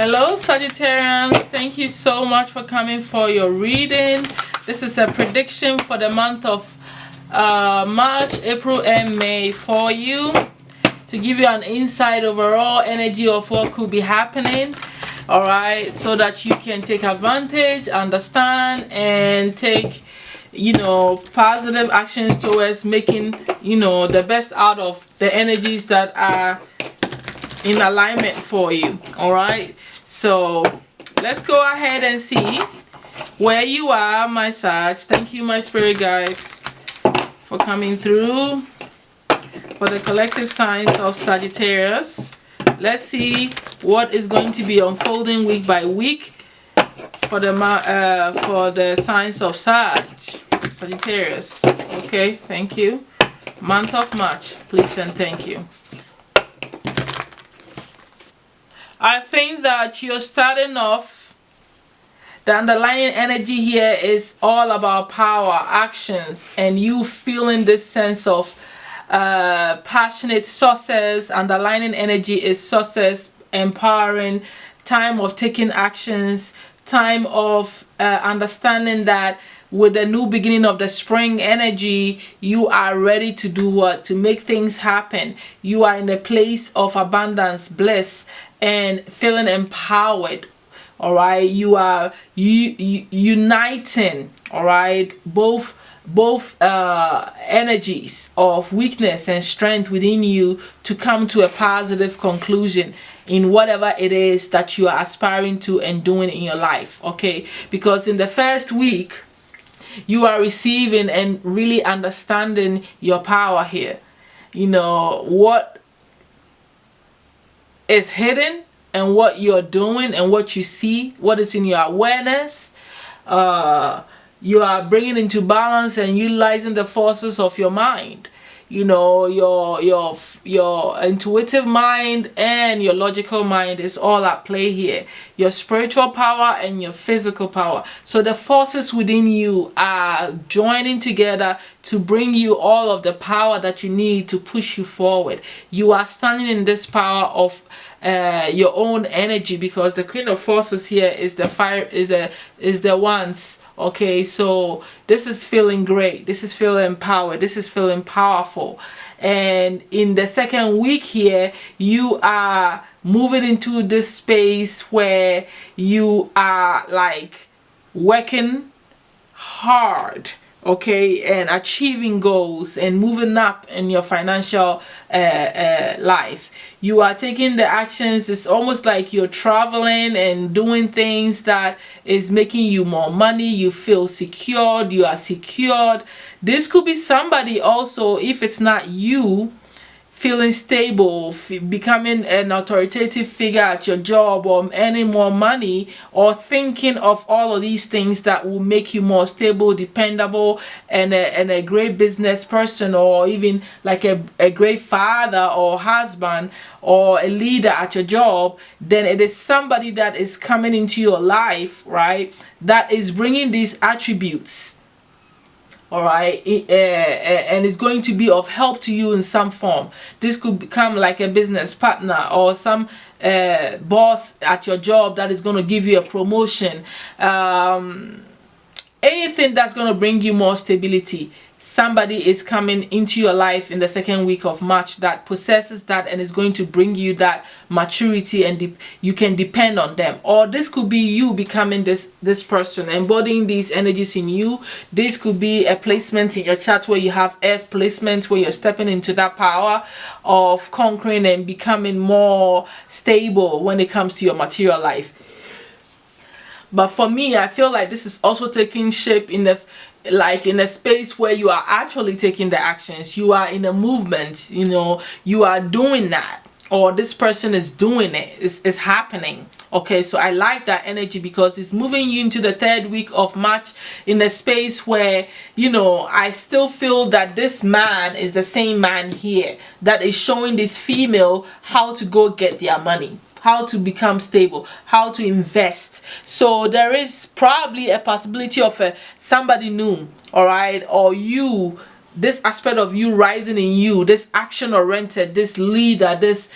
Hello Sagittarians, thank you so much for coming for your reading. This is a prediction for the month of March, April and May for you, to give you an insight overall energy of what could be happening. All right, so that you can take advantage, understand, and take positive actions towards making the best out of the energies that are in alignment for you. All right, so let's go ahead and see where you are, my Sag. Thank you, my spirit guides, for coming through for the collective signs of Sagittarius. Let's see what is going to be unfolding week by week for the signs of Sagittarius. Okay, thank you. Month of March, please and thank you. I think that you're starting off, the underlying energy here is all about power, actions, and you feeling this sense of passionate success. Underlying energy is success, empowering, time of taking actions, time of understanding that with the new beginning of the spring energy, you are ready to do what? To make things happen. You are in a place of abundance, bliss, and feeling empowered. All right, you are uniting, all right, both energies of weakness and strength within you to come to a positive conclusion in whatever it is that you are aspiring to and doing in your life. Okay, because in the first week you are receiving and really understanding your power here. What is hidden and what you're doing and what you see, what is in your awareness. You are bringing into balance and utilizing the forces of your mind. Your intuitive mind and your logical mind is all at play here. Your spiritual power and your physical power. So the forces within you are joining together to bring you all of the power that you need to push you forward. You are standing in this power of your own energy, because the Queen of Forces here is the fire, is the ones. Okay, so this is feeling great, this is feeling empowered, this is feeling powerful. And in the second week here, you are moving into this space where you are like working hard, okay, and achieving goals and moving up in your financial life. You are taking the actions. It's almost like you're traveling and doing things that is making you more money. You feel secured. You are secured. This could be somebody also, if it's not you, feeling stable, becoming an authoritative figure at your job, or earning more money, or thinking of all of these things that will make you more stable, dependable, and a great business person, or even like a great father or husband or a leader at your job. Then it is somebody that is coming into your life, right, that is bringing these attributes. All right, and it's going to be of help to you in some form. This could become like a business partner or some boss at your job that is going to give you a promotion. Anything that's going to bring you more stability. Somebody is coming into your life in the second week of March that possesses that and is going to bring you that maturity, and you can depend on them. Or this could be you becoming this person, embodying these energies in you. This could be a placement in your chart where you have earth placements, where you're stepping into that power of conquering and becoming more stable when it comes to your material life. But for me, I feel like this is also taking shape in a space where you are actually taking the actions. You are in a movement, you are doing that, or this person is doing it. It's happening. Okay, so I like that energy because it's moving you into the third week of March in a space where, I still feel that this man is the same man here that is showing this female how to go get their money, how to become stable, how to invest. So there is probably a possibility of somebody new, all right, or you this aspect of you rising in you, this action oriented, this leader, this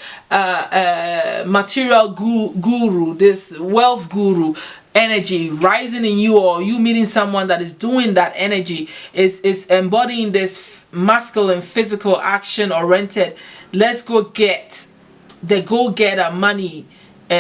material guru, this wealth guru energy rising in you, or you meeting someone that is doing that energy, is embodying this masculine physical action oriented, let's go get the go-getter money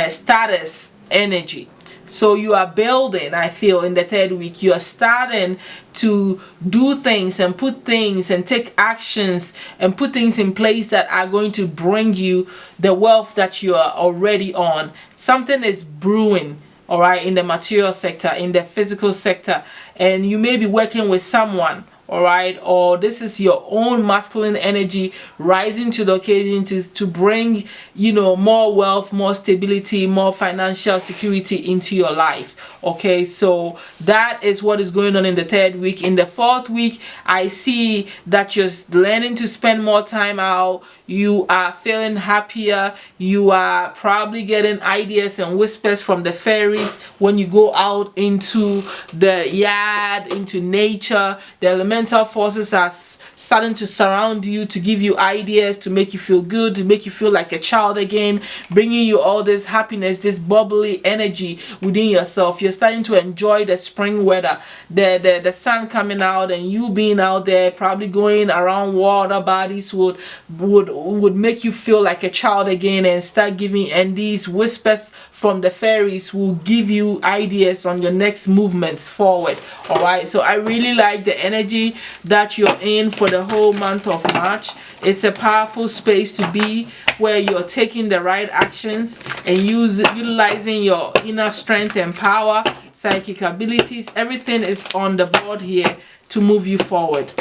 status energy. So you are building, I feel, in the third week, you are starting to do things and put things and take actions and put things in place that are going to bring you the wealth that you are already on. Something is brewing, all right, in the material sector, in the physical sector, and you may be working with someone, all right, or this is your own masculine energy rising to the occasion to bring, you know, more wealth, more stability, more financial security into your life. Okay, so that is what is going on in the third week. In the fourth week, I see that you're learning to spend more time out. You are feeling happier. You are probably getting ideas and whispers from the fairies when you go out into the yard, into nature. The elemental forces are starting to surround you to give you ideas, to make you feel good, to make you feel like a child again, bringing you all this happiness, this bubbly energy within yourself. You're starting to enjoy the spring weather, the sun coming out, and you being out there, probably going around water bodies would make you feel like a child again, and start giving, and these whispers from the fairies will give you ideas on your next movements forward. All right, so I really like the energy that you're in for the whole month of March. It's a powerful space to be, where you're taking the right actions and utilizing your inner strength and power, psychic abilities. Everything is on the board here to move you forward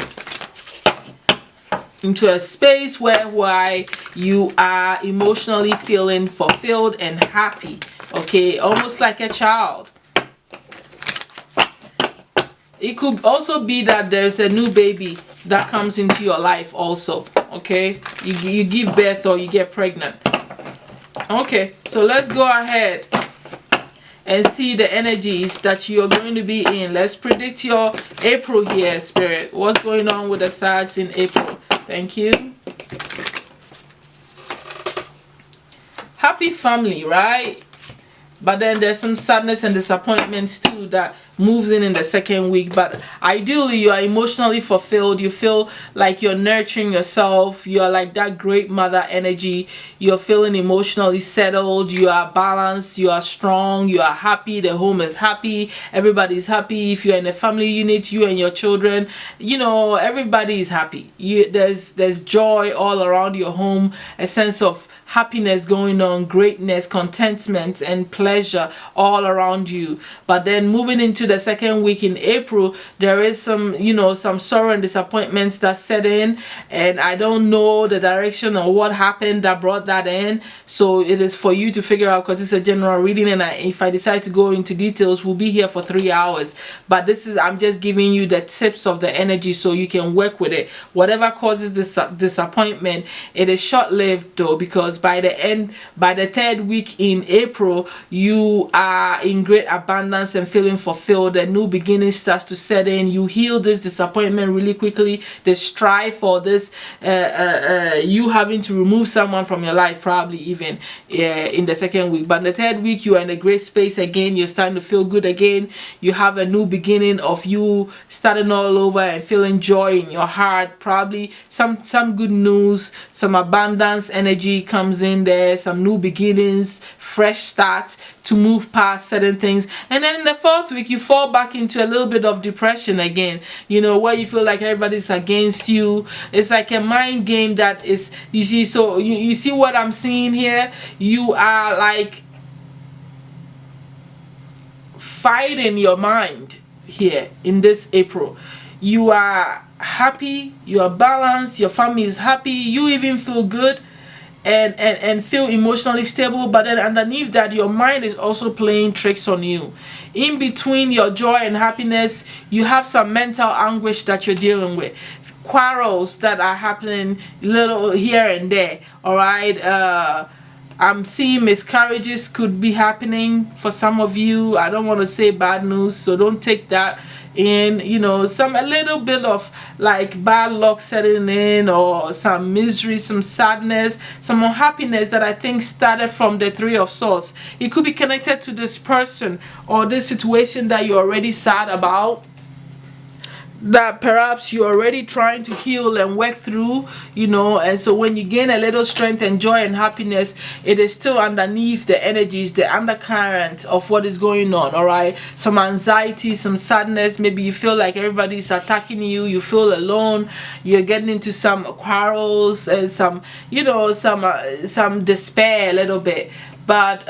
into a space where you are emotionally feeling fulfilled and happy. Okay, almost like a child. It could also be that there's a new baby that comes into your life also. Okay, you give birth or you get pregnant. Okay, so let's go ahead and see the energies that you're going to be in. Let's predict your April here, Spirit. What's going on with the Sags in April? Thank you. Happy family, right? But then there's some sadness and disappointments too that moves in the second week. But ideally, you are emotionally fulfilled. You feel like you're nurturing yourself. You are like that great mother energy. You're feeling emotionally settled. You are balanced. You are strong. You are happy. The home is happy. Everybody's happy. If you're in a family unit, you and your children, you know, everybody is happy. There's joy all around your home. A sense of happiness going on, greatness, contentment, and pleasure all around you. But then moving into the second week in April, there is some, you know, some sorrow and disappointments that set in, and I don't know the direction or what happened that brought that in. So it is for you to figure out, because it's a general reading, and if I decide to go into details, we'll be here for 3 hours. But I'm just giving you the tips of the energy so you can work with it. Whatever causes this disappointment, it is short-lived though, because by the third week in April, you are in great abundance and feeling fulfilled. A new beginning starts to set in. You heal this disappointment really quickly. The strive for this, you having to remove someone from your life, probably even in the second week. But in the third week, you are in a great space again. You're starting to feel good again. You have a new beginning of you starting all over and feeling joy in your heart. Probably some good news, some abundance energy comes in there, some new beginnings, fresh start to move past certain things. And then in the fourth week, you fall back into a little bit of depression again, you know, where you feel like everybody's against you. It's like a mind game that is, you see, so you see what I'm seeing here. You are like fighting your mind here in this April. You are happy, you are balanced, your family is happy, you even feel good and feel emotionally stable. But then underneath that, your mind is also playing tricks on you. In between your joy and happiness, you have some mental anguish that you're dealing with, quarrels that are happening little here and there. All right, I'm seeing miscarriages could be happening for some of you. I don't want to say bad news, so don't take that in, you know, a little bit of like bad luck setting in, or some misery, some sadness, some unhappiness that I think started from the Three of Swords. It could be connected to this person or this situation that you're already sad about, that perhaps you're already trying to heal and work through, you know. And so when you gain a little strength and joy and happiness, it is still underneath the energies, the undercurrent of what is going on. All right, some anxiety, some sadness, maybe you feel like everybody's attacking you, you feel alone, you're getting into some quarrels and some, you know, some despair a little bit. But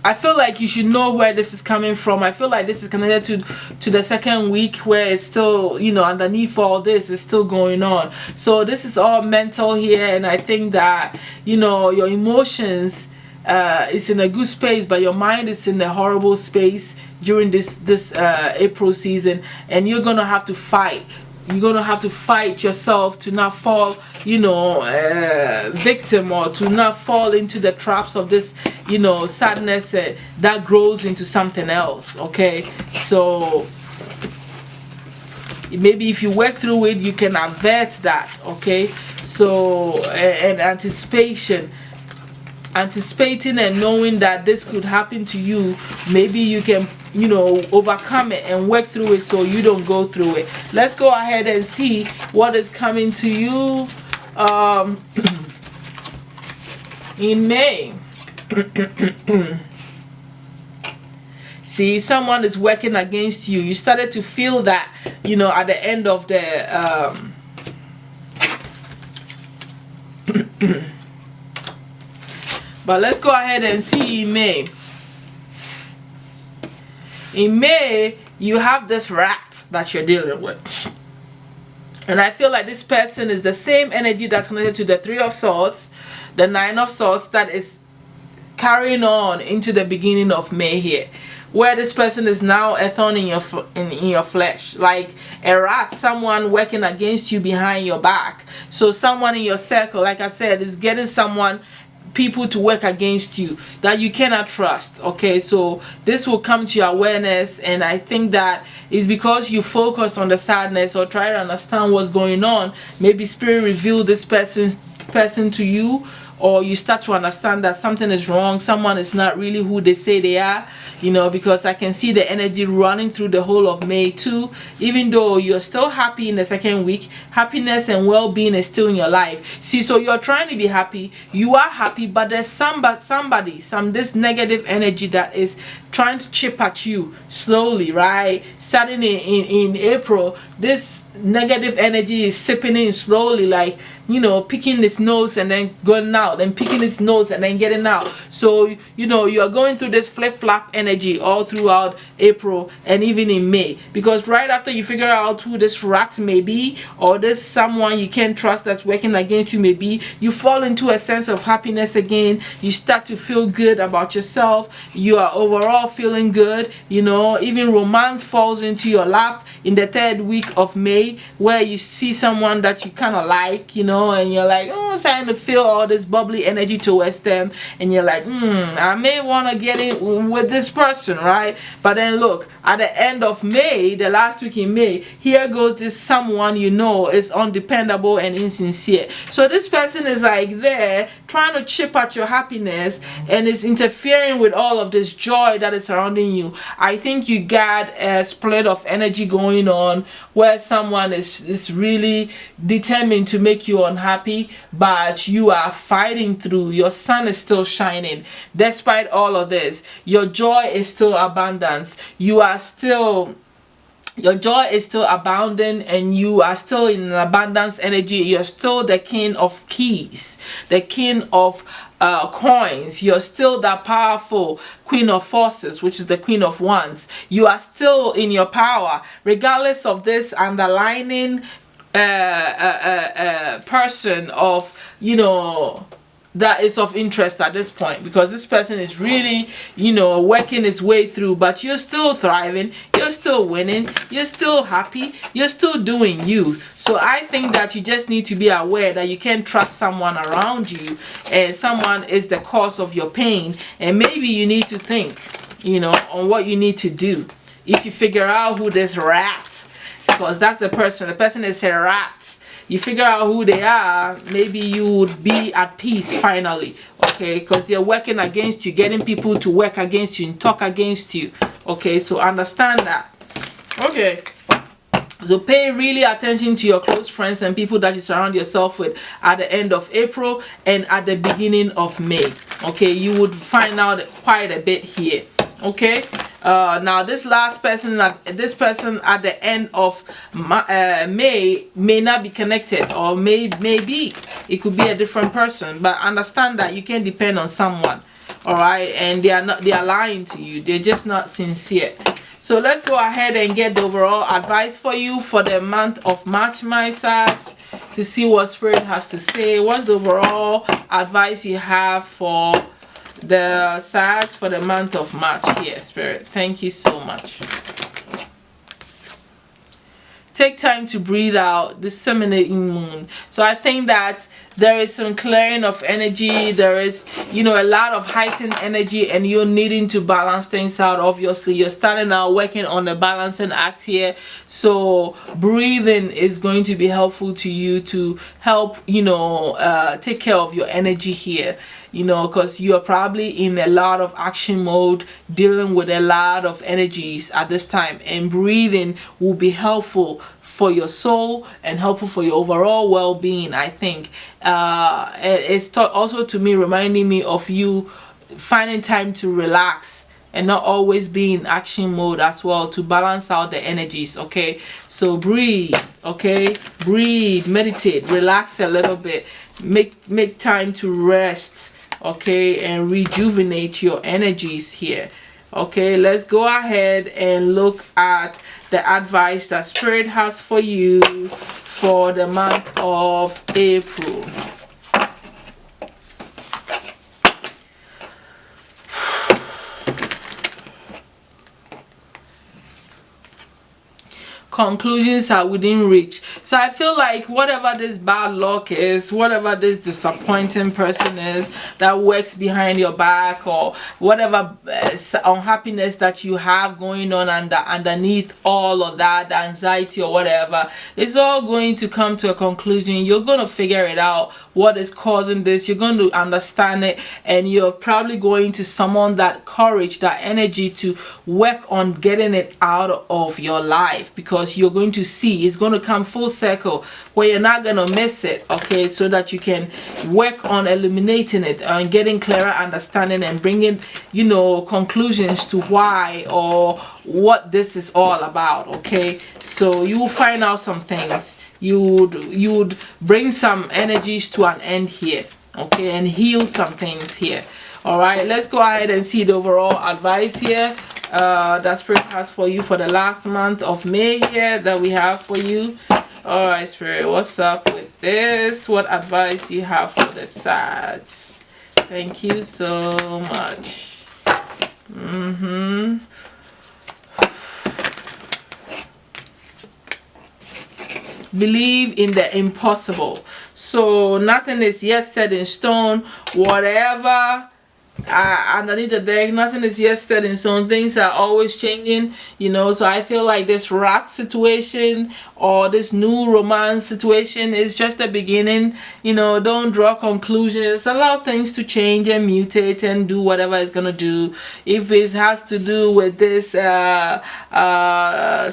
I feel like you should know where this is coming from. I feel like this is connected to the second week, where it's still, you know, underneath all this is still going on. So this is all mental here, and I think that, you know, your emotions is in a good space, but your mind is in a horrible space during this April season, and you're gonna have to fight. You're gonna have to fight yourself to not fall, you know, victim, or to not fall into the traps of this, you know, sadness that grows into something else. Okay, so maybe if you work through it, you can avert that. Okay, so and anticipating and knowing that this could happen to you, maybe you can, you know, overcome it and work through it so you don't go through it. Let's go ahead and see what is coming to you in May. See, someone is working against you. You started to feel that, you know, at the end of the but let's go ahead and see in May. In May, you have this rat that you're dealing with. And I feel like this person is the same energy that's connected to the Three of Swords, the Nine of Swords, that is carrying on into the beginning of May here, where this person is now a thorn in your flesh, like a rat, someone working against you behind your back. So someone in your circle, like I said, is getting people to work against you that you cannot trust. Okay, so this will come to your awareness, and I think that is because you focus on the sadness or try to understand what's going on. Maybe spirit revealed this person to you, or you start to understand that something is wrong, someone is not really who they say they are, you know, because I can see the energy running through the whole of May too. Even though you're still happy in the second week, happiness and well-being is still in your life. See, so you're trying to be happy, you are happy, but there's this negative energy that is trying to chip at you slowly, right? Starting in April, this negative energy is sipping in slowly, like, you know, picking its nose and then going out, and picking its nose and then getting out. So, you know, you are going through this flip-flop energy all throughout April and even in May, because right after you figure out who this rat may be, or this someone you can't trust that's working against you may be, you fall into a sense of happiness again. You start to feel good about yourself. You are overall feeling good, you know. Even romance falls into your lap in the third week of May, where you see someone that you kind of like, you know, and you're like, oh, starting to feel all this bubbly energy towards them, and you're like, I may want to get in with this person, right? But then look, at the end of May, the last week in May, here goes this someone you know is undependable and insincere. So this person is like there trying to chip at your happiness, and is interfering with all of this joy that is surrounding you. I think you got a split of energy going on, where someone is really determined to make you unhappy, but you are fighting through. Your sun is still shining despite all of this. Your joy is still abundance. Your joy is still abounding, and you are still in an abundance energy. You're still the king of keys, the king of coins. You're still that powerful queen of forces, which is the queen of wands. You are still in your power, regardless of this underlining person of, you know, that is of interest at this point, because this person is really, you know, working its way through, but you're still thriving, you're still winning, you're still happy, you're still doing you. So I think that you just need to be aware that you can't trust someone around you, and someone is the cause of your pain, and maybe you need to think, on what you need to do. If you figure out who this rat, because that's the person is a rat, you figure out who they are, maybe you would be at peace finally, okay? Because they're working against you, getting people to work against you and talk against you, okay? So understand that, okay? So pay really attention to your close friends and people that you surround yourself with at the end of April and at the beginning of May, okay? You would find out quite a bit here, okay? Now this person at the end of May may not be connected, or maybe it could be a different person, but understand that you can depend on someone, all right? And they are lying to you. They're just not sincere. So let's go ahead and get the overall advice for you for the month of March, my Sags, to see what Spirit has to say. What's the overall advice you have for the Sags for the month of March here, Spirit? Thank you so much. Take time to breathe out, disseminating moon. So I think that there is some clearing of energy. There is, a lot of heightened energy, and you're needing to balance things out. Obviously, you're starting out working on a balancing act here. So breathing is going to be helpful to you to help, take care of your energy here. Because you're probably in a lot of action mode, dealing with a lot of energies at this time, and breathing will be helpful for your soul and helpful for your overall well-being, I think. It's also to me reminding me of you finding time to relax and not always be in action mode as well, to balance out the energies, okay? So breathe, okay? Breathe, meditate, relax a little bit, make time to rest, okay, and rejuvenate your energies here. Okay, let's go ahead and look at the advice that Spirit has for you for the month of April. Conclusions are within reach. So I feel like whatever this bad luck is, whatever this disappointing person is that works behind your back, or whatever unhappiness that you have going on underneath all of that, the anxiety or whatever, it's all going to come to a conclusion. You're going to figure it out, what is causing this. You're going to understand it, and you're probably going to summon that courage, that energy to work on getting it out of your life, because you're going to see it's going to come full circle where you're not going to miss it, okay? So that you can work on eliminating it and getting clearer understanding and bringing, conclusions to why or what this is all about, okay? So you will find out some things. You would bring some energies to an end here, okay, and heal some things here. All right, let's go ahead and see the overall advice here that Spirit has for you for the last month of May here that we have for you. All right, Spirit, what's up with this? What advice do you have for the Sags? Thank you so much. Believe in the impossible. So nothing is yet set in stone. Whatever underneath the deck, nothing is yet set in stone. Things are always changing, so I feel like this rat situation or this new romance situation is just the beginning. Don't draw conclusions. Allow things to change and mutate and do whatever it's gonna do. If it has to do with this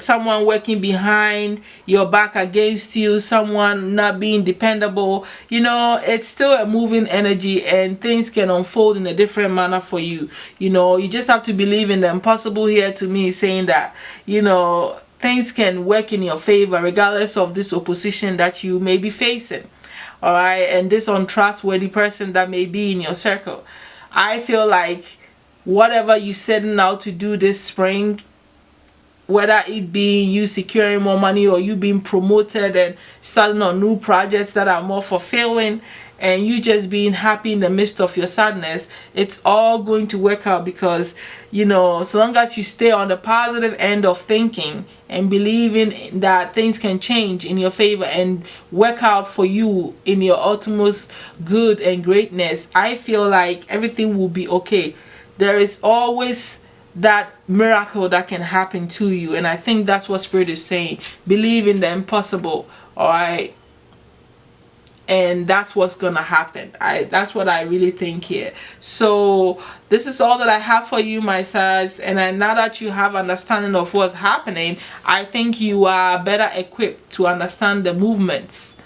someone working behind your back against you, someone not being dependable, it's still a moving energy, and things can unfold in a different manner for you. You just have to believe in the impossible here, to me, saying that things can work in your favor regardless of this opposition that you may be facing, all right, and this untrustworthy person that may be in your circle. I feel like whatever you're setting out to do this spring, whether it be you securing more money or you being promoted and starting on new projects that are more fulfilling, and you just being happy in the midst of your sadness, it's all going to work out, because so long as you stay on the positive end of thinking and believing that things can change in your favor and work out for you in your utmost good and greatness, I feel like everything will be okay. There is always that miracle that can happen to you. And I think that's what Spirit is saying. Believe in the impossible. All right. And that's what's gonna happen. That's what I really think here. So this is all that I have for you, my sirs. And now that you have understanding of what's happening, I think you are better equipped to understand the movements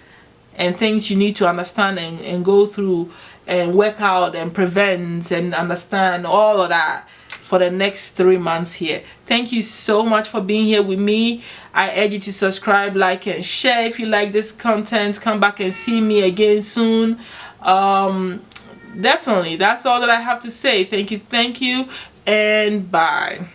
and things you need to understand and go through and work out and prevent and understand all of that for the next 3 months here. Thank you so much for being here with me. I urge you to subscribe, like, and share if you like this content. Come back and see me again soon. Definitely, that's all that I have to say. Thank you, and bye.